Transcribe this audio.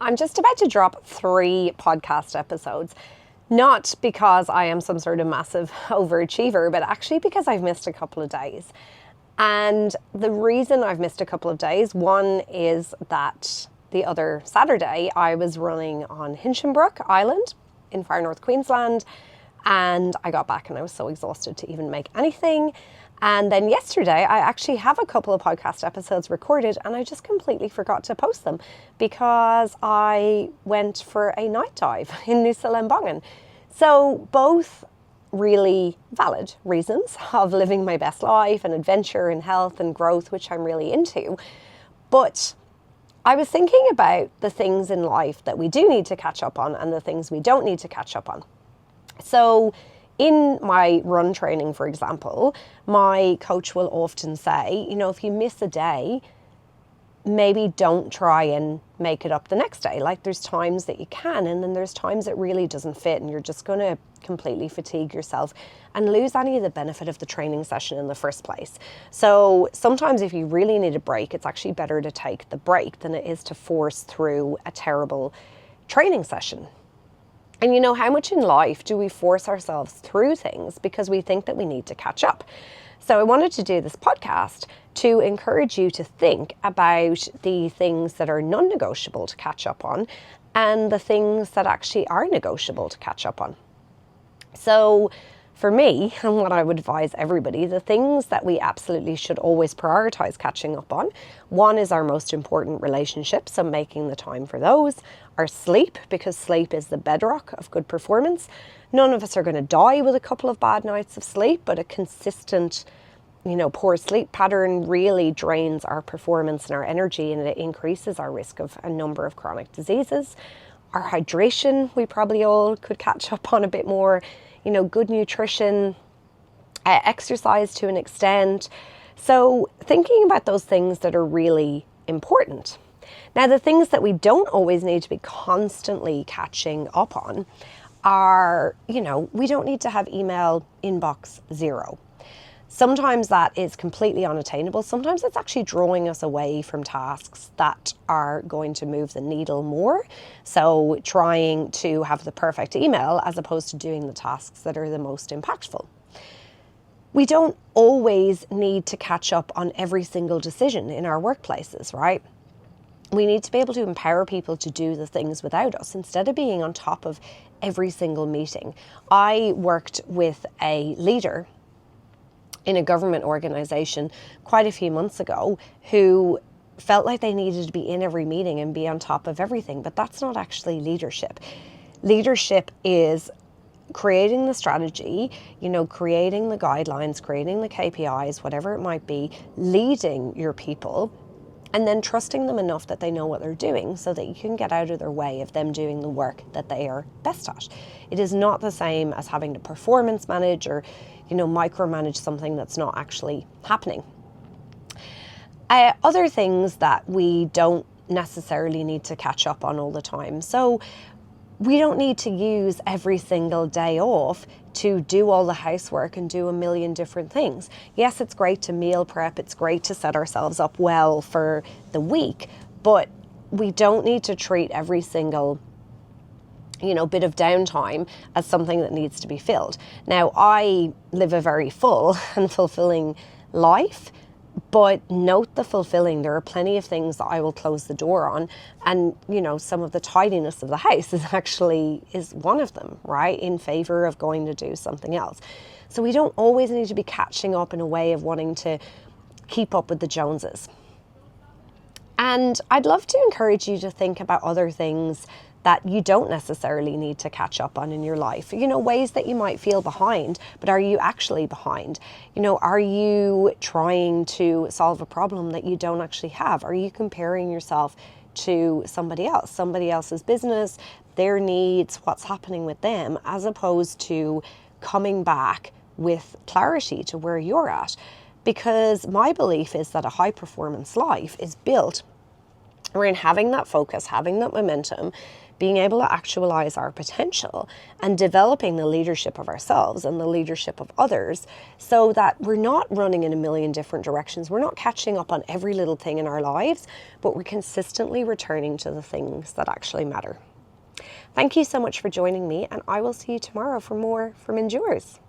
I'm just about to drop 3 podcast episodes, not because I am some sort of massive overachiever, but actually because I've missed a couple of days. And the reason I've missed a couple of days, one is that the other Saturday I was running on Hinchinbrook Island in far north Queensland, and I got back and I was so exhausted to even make anything. And then yesterday, I actually have a couple of podcast episodes recorded and I just completely forgot to post them because I went for a night dive in Noosa Lembongan. So both really valid reasons of living my best life and adventure and health and growth, which I'm really into. But I was thinking about the things in life that we do need to catch up on and the things we don't need to catch up on. So in my run training, for example, my coach will often say, if you miss a day, maybe don't try and make it up the next day. Like there's times that you can, and then there's times it really doesn't fit and you're just going to completely fatigue yourself and lose any of the benefit of the training session in the first place. So sometimes if you really need a break, it's actually better to take the break than it is to force through a terrible training session. And how much in life do we force ourselves through things because we think that we need to catch up? So I wanted to do this podcast to encourage you to think about the things that are non-negotiable to catch up on and the things that actually are negotiable to catch up on. So for me, and what I would advise everybody, the things that we absolutely should always prioritize catching up on. One is our most important relationships, so making the time for those. Our sleep, because sleep is the bedrock of good performance. None of us are going to die with a couple of bad nights of sleep, but a consistent, poor sleep pattern really drains our performance and our energy, and it increases our risk of a number of chronic diseases. Our hydration, we probably all could catch up on a bit more. Good nutrition, exercise to an extent. So thinking about those things that are really important. Now, the things that we don't always need to be constantly catching up on are, we don't need to have email inbox 0. Sometimes that is completely unattainable. Sometimes it's actually drawing us away from tasks that are going to move the needle more. So trying to have the perfect email as opposed to doing the tasks that are the most impactful. We don't always need to catch up on every single decision in our workplaces, right? We need to be able to empower people to do the things without us instead of being on top of every single meeting. I worked with a leader in a government organisation quite a few months ago who felt like they needed to be in every meeting and be on top of everything, but that's not actually leadership. Leadership is creating the strategy, creating the guidelines, creating the KPIs, whatever it might be, leading your people, and then trusting them enough that they know what they're doing so that you can get out of their way of them doing the work that they are best at. It is not the same as having to performance manage or, micromanage something that's not actually happening. Other things that we don't necessarily need to catch up on all the time. So we don't need to use every single day off to do all the housework and do a million different things. Yes, it's great to meal prep. It's great to set ourselves up well for the week, but we don't need to treat every single bit of downtime as something that needs to be filled. Now, I live a very full and fulfilling life, but note the fulfilling. There are plenty of things that I will close the door on, and some of the tidiness of the house is one of them, right, in favor of going to do something else. So we don't always need to be catching up in a way of wanting to keep up with the Joneses. And I'd love to encourage you to think about other things that you don't necessarily need to catch up on in your life. Ways that you might feel behind, but are you actually behind? Are you trying to solve a problem that you don't actually have? Are you comparing yourself to somebody else's business, their needs, what's happening with them, as opposed to coming back with clarity to where you're at? Because my belief is that a high performance life is built We're in having that focus, having that momentum, being able to actualize our potential and developing the leadership of ourselves and the leadership of others so that we're not running in a million different directions. We're not catching up on every little thing in our lives, but we're consistently returning to the things that actually matter. Thank you so much for joining me, and I will see you tomorrow for more from Endures.